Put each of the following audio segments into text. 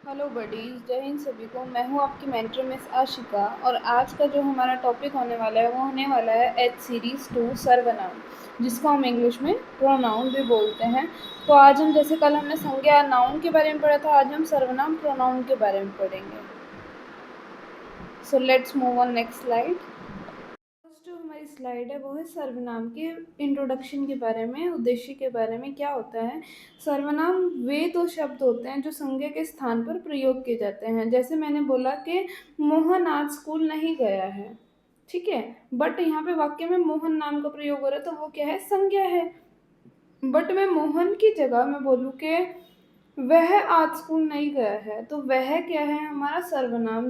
Hello buddies, जय हिंद सभी को। मैं हूँ आपकी मेंटर मिस आशिका और आज का जो हमारा टॉपिक होने वाला है वो होने वाला है एच सीरीज़ 2 सर्वनाम, जिसको हम इंग्लिश में प्रोनाउन भी बोलते हैं। तो आज हम जैसे कल हमने संज्ञा नाउन के बारे में पढ़ा था, आज हम सर्वनाम प्रोनाउन के बारे में पढ़ेंगे। सो let's move on next slide. जो हमारी स्लाइड है वो है सर्वनाम के इंट्रोडक्शन के बारे में, उद्देश्य के बारे में। क्या होता है सर्वनाम? वे दो शब्द होते हैं जो संज्ञा के स्थान पर प्रयोग किए जाते हैं। जैसे मैंने बोला कि मोहन आज स्कूल नहीं गया है, ठीक है, बट यहाँ पे वाक्य में मोहन नाम का प्रयोग हो रहा है तो वो क्या है? संज्ञा है। बट मैं मोहन की जगह मैं बोलूँ कि वह आज स्कूल नहीं गया है, तो वह क्या है? हमारा सर्वनाम।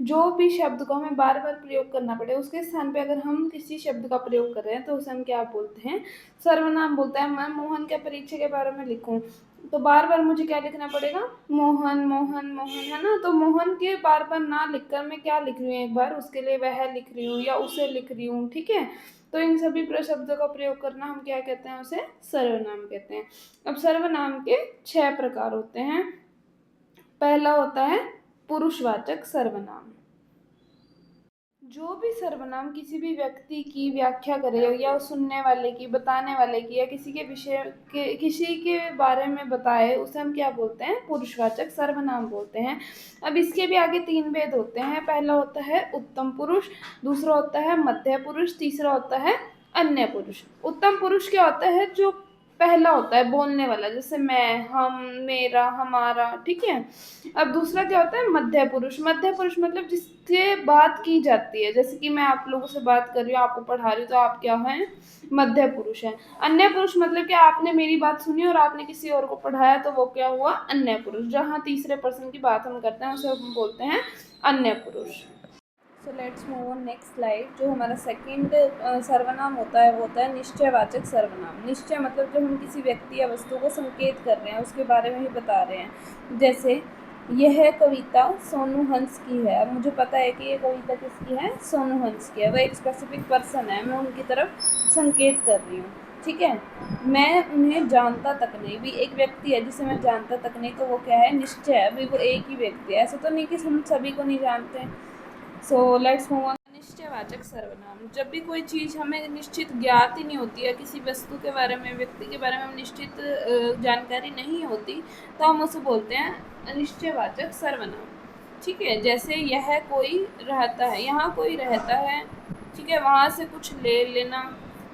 जो भी शब्द को हमें बार बार प्रयोग करना पड़े, उसके स्थान पे अगर हम किसी शब्द का प्रयोग कर रहे हैं तो उसे हम क्या बोलते हैं? सर्वनाम बोलते हैं। मैं मोहन के परीक्षा के बारे में लिखूं तो बार बार मुझे क्या लिखना पड़ेगा? मोहन मोहन मोहन, है ना। तो मोहन के बार बार ना लिखकर मैं क्या लिख रही हूँ? एक बार उसके लिए वह लिख रही हूँ या उसे लिख रही हूँ, ठीक है। तो इन सभी शब्दों का प्रयोग करना हम क्या कहते हैं? उसे सर्वनाम कहते हैं। अब सर्वनाम के 6 प्रकार होते हैं। पहला होता है पुरुषवाचक सर्वनाम। जो भी सर्वनाम किसी भी व्यक्ति की व्याख्या करे या सुनने वाले की, बताने वाले की, या किसी के विषय के, किसी के बारे में बताए, उसे हम क्या बोलते हैं? पुरुषवाचक सर्वनाम बोलते हैं। अब इसके भी आगे 3 भेद होते हैं। पहला होता है उत्तम पुरुष, दूसरा होता है मध्य पुरुष, तीसरा होता है अन्य पुरुष। उत्तम पुरुष क्या होता है? जो पहला होता है बोलने वाला, जैसे मैं, हम, मेरा, हमारा, ठीक है। अब दूसरा क्या होता है? मध्य पुरुष। मध्य पुरुष मतलब जिससे बात की जाती है, जैसे कि मैं आप लोगों से बात कर रही हूँ, आपको पढ़ा रही हूँ, तो आप क्या हैं? मध्य पुरुष है। अन्य पुरुष मतलब कि आपने मेरी बात सुनी और आपने किसी और को पढ़ाया, तो वो क्या हुआ? अन्य पुरुष। जहाँ तीसरे पर्सन की बात हम करते हैं उसे हम बोलते हैं अन्य पुरुष। सो let's move on next slide. जो हमारा सेकंड सर्वनाम होता है वो होता है निश्चयवाचक सर्वनाम। निश्चय मतलब जब हम किसी व्यक्ति या वस्तु को संकेत कर रहे हैं, उसके बारे में ही बता रहे हैं। जैसे यह कविता सोनू हंस की है। अब मुझे पता है कि ये कविता किसकी है? सोनू हंस की है। वह एक स्पेसिफिक पर्सन है, मैं उनकी तरफ संकेत कर रही हूँ, ठीक है। मैं उन्हें जानता तक नहीं, भी एक व्यक्ति है जिसे मैं जानता तक नहीं, तो वो क्या है? निश्चय है। भी वो एक ही व्यक्ति है, ऐसा तो नहीं कि हम सभी को नहीं जानते। So let's move on. निश्चयवाचक सर्वनाम, जब भी कोई चीज़ हमें निश्चित ज्ञात ही नहीं होती है, किसी वस्तु के बारे में, व्यक्ति के बारे में हम निश्चित जानकारी नहीं होती, तो हम उसे बोलते हैं निश्चयवाचक सर्वनाम, ठीक है। जैसे यह कोई रहता है, यहाँ कोई रहता है, ठीक है। वहाँ से कुछ ले लेना।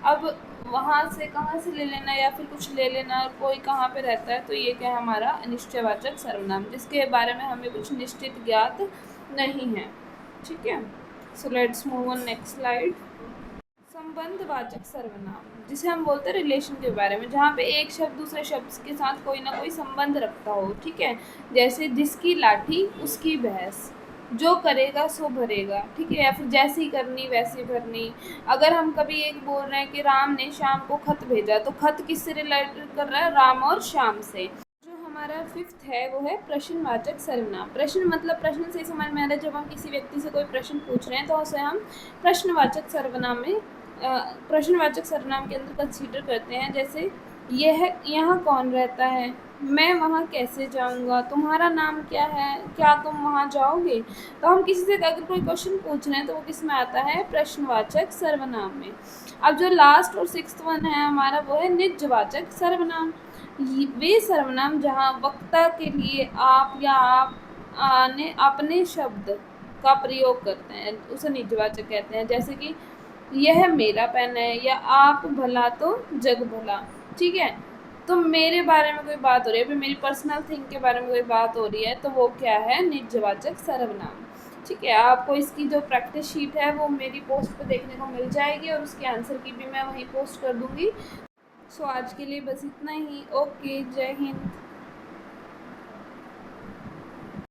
अब वहाँ से कहाँ से ले लेना या फिर कुछ ले लेना, कोई कहाँ पे रहता है, तो ये क्या है? हमारा अनिश्चयवाचक सर्वनाम, जिसके बारे में हमें कुछ निश्चित ज्ञात नहीं है, ठीक है। So let's move on next slide. संबंधवाचक सर्वनाम, जिसे हम बोलते हैं रिलेशन के बारे में, जहाँ पे एक शब्द दूसरे शब्द के साथ कोई ना कोई संबंध रखता हो, ठीक है। जैसे जिसकी लाठी उसकी भैंस, जो करेगा सो भरेगा, ठीक है। या फिर जैसी करनी वैसी भरनी। अगर हम कभी एक बोल रहे हैं कि राम ने शाम को खत भेजा, तो खत किससे रिलेट कर रहा है? राम और श्याम से। हमारा 5th है वो है प्रश्नवाचक सर्वनाम। प्रश्न मतलब प्रश्न से समझ में आ रहा है, जब हम किसी व्यक्ति से कोई प्रश्न पूछ रहे हैं तो उसे हम प्रश्नवाचक सर्वनाम में प्रश्नवाचक सर्वनाम के अंदर कंसीडर करते हैं। जैसे यह यहाँ कौन रहता है? मैं वहाँ कैसे जाऊँगा? तुम्हारा नाम क्या है? क्या तुम वहाँ जाओगे? तो हम किसी से अगर कोई क्वेश्चन पूछ रहे हैं तो वो किस में आता है? प्रश्नवाचक सर्वनाम में। अब जो लास्ट और 6th वन है हमारा वो है निजवाचक सर्वनाम। वे सर्वनाम जहाँ वक्ता के लिए आप या आप अपने शब्द का प्रयोग करते हैं, उसे निजवाचक कहते हैं। जैसे कि यह मेरा पेन है, या आप भला तो जग भला, ठीक है। तो मेरे बारे में कोई बात हो रही है, फिर मेरी पर्सनल थिंग के बारे में कोई बात हो रही है, तो वो क्या है? निजवाचक सर्वनाम, ठीक है। आपको इसकी जो प्रैक्टिस शीट है वो मेरी पोस्ट पे देखने को मिल जाएगी और उसके आंसर की भी मैं वहीं पोस्ट कर दूँगी। सो आज के लिए बस इतना ही। ओके, जय हिंद।